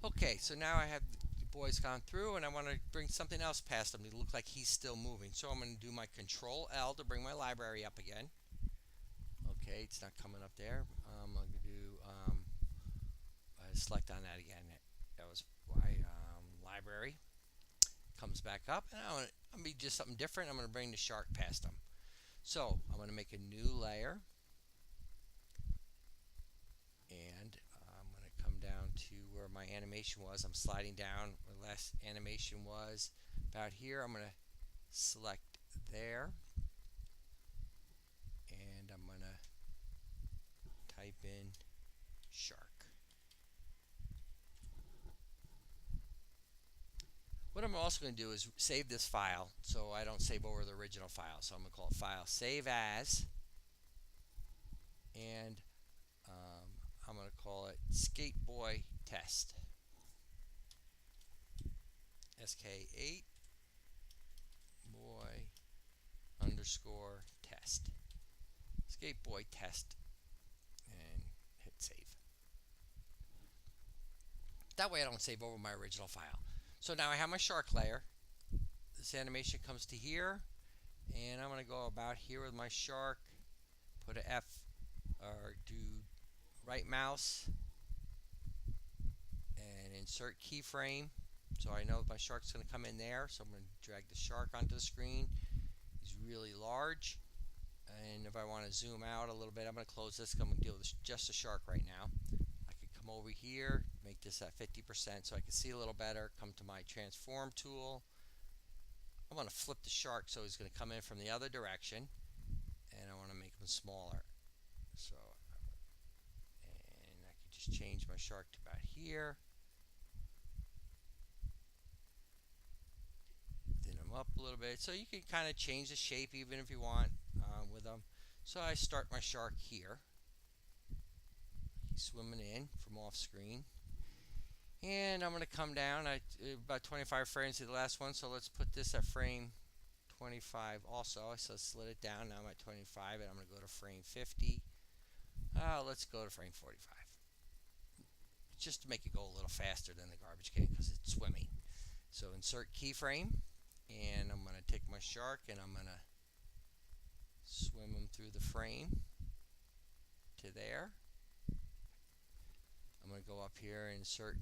Okay, so now I have the boys gone through and I want to bring something else past him to look like he's still moving. So I'm going to do my Control L to bring my library up again. Okay, it's not coming up there. I'm going to do select on that again. That was why library comes back up, and I'm going to be just something different. I'm going to bring the shark past him. So I'm going to make a new layer, and I'm going to come down to where my animation was. I'm sliding down where the last animation was about here. I'm going to select there, and I'm going to type in shark. What I'm also going to do is save this file so I don't save over the original file. So I'm going to call it File Save As, and I'm going to call it Skateboy Test. SK8 boy underscore test. Skateboy test, and hit save. That way I don't save over my original file. So now I have my shark layer. This animation comes to here, and I'm going to go about here with my shark, put a F, or do right mouse and insert keyframe. So I know my shark's going to come in there. So I'm going to drag the shark onto the screen. He's really large. And if I want to zoom out a little bit, I'm going to close this. I'm going to deal with just a shark right now. I could come over here, make this at 50% so I can see a little better. Come to my transform tool. I want to flip the shark so he's going to come in from the other direction. And I want to make him smaller. So, and I could just change my shark to about here. Thin them up a little bit. So you can kind of change the shape even if you want with them. So I start my shark here. He's swimming in from off screen. And I'm going to come down about 25 frames to the last one. So let's put this at frame 25 also. So I slid it down. Now I'm at 25 and I'm going to go to frame 50. Let's go to frame 45. Just to make it go a little faster than the garbage can because it's swimming. So insert keyframe, and I'm going to take my shark and I'm going to swim him through the frame to there. I'm going to go up here and insert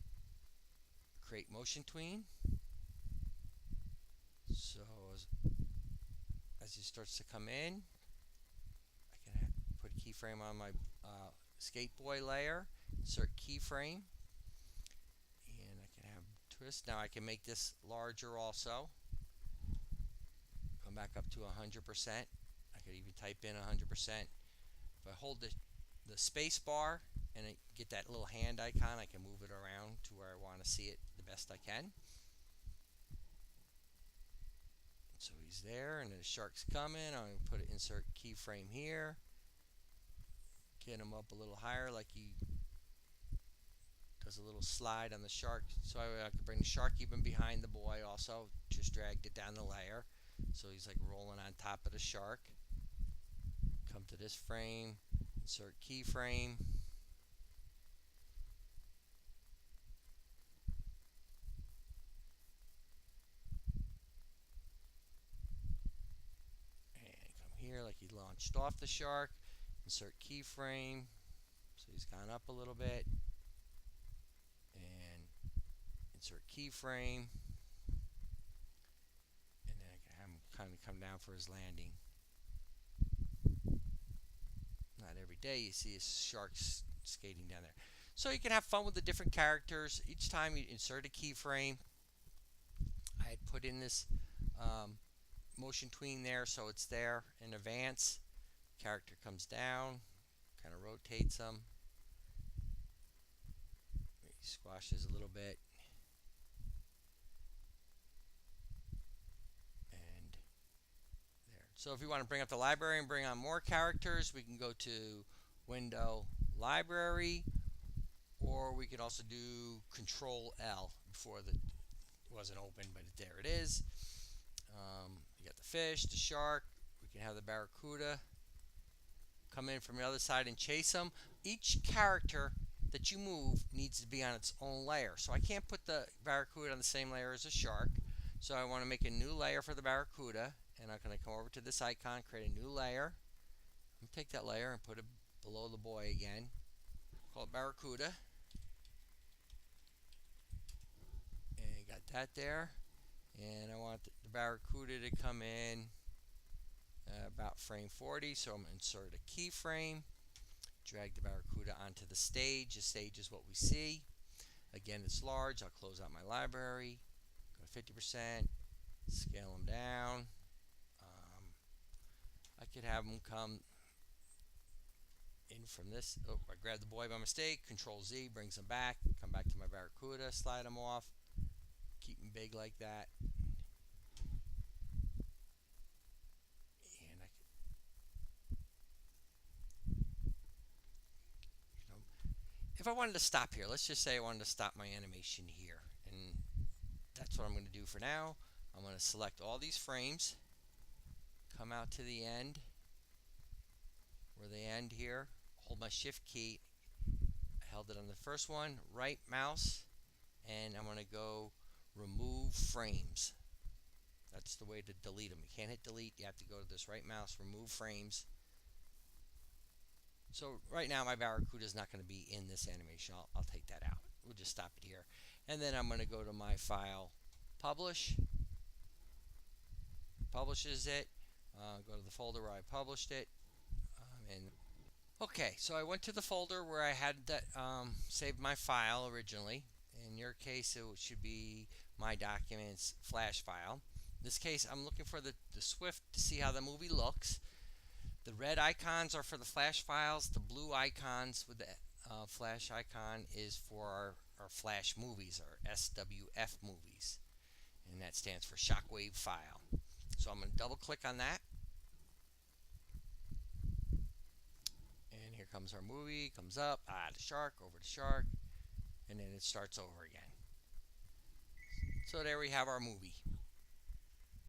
create motion tween. So as he starts to come in, I can put a keyframe on my skateboy layer, insert keyframe, and I can have twist. Now I can make this larger also. Come back up to 100%. I could even type in 100%. If I hold the space bar and I get that little hand icon, I can move it around to where I want to see it the best I can. So he's there, and the shark's coming. I'm going to put an insert keyframe here. Get him up a little higher, like he does a little slide on the shark. So I could bring the shark even behind the boy also. Just dragged it down the layer. So he's like rolling on top of the shark. Come to this frame, insert keyframe. And come here like he launched off the shark. Insert keyframe. So he's gone up a little bit. And insert keyframe. And then I can have him kind of come down for his landing. Not every day you see a shark skating down there. So you can have fun with the different characters. Each time you insert a keyframe, I had put in this motion tween there so it's there in advance. Character comes down, kind of rotates them. He squashes a little bit. And there. So if you want to bring up the library and bring on more characters, we can go to Window Library, or we could also do Control L before it wasn't open, but there it is. You got the fish, the shark. We can have the barracuda come in from the other side and chase them. Each character that you move needs to be on its own layer. So I can't put the Barracuda on the same layer as a shark. So I want to make a new layer for the Barracuda, and I'm going to come over to this icon, create a new layer. I'm going to take that layer and put it below the buoy again. Call it Barracuda. And got that there. And I want the Barracuda to come in about frame 40, so I'm going to insert a keyframe, drag the Barracuda onto the stage. The stage is what we see. Again, it's large. I'll close out my library, go to 50%, scale them down. I could have them come in from this. Oh, I grabbed the buoy by mistake. Control Z brings them back. Come back to my Barracuda, slide them off, keep them big like that. If I wanted to stop here, let's just say I wanted to stop my animation here, and that's what I'm going to do for now. I'm going to select all these frames, come out to the end, where they end here, hold my shift key, I held it on the first one, right mouse, and I'm going to go remove frames. That's the way to delete them. You can't hit delete, you have to go to this right mouse, remove frames. So right now my Barracuda is not going to be in this animation. I'll take that out. We'll just stop it here. And then I'm going to go to my file, publish. Publishes it. Go to the folder where I published it. Okay, so I went to the folder where I had that saved my file originally. In your case, it should be my documents flash file. In this case, I'm looking for the Swift to see how the movie looks. The red icons are for the flash files. The blue icons with the flash icon is for our flash movies, our SWF movies. And that stands for Shockwave File. So I'm going to double click on that. And here comes our movie, comes up, to shark, over to shark, and then it starts over again. So there we have our movie.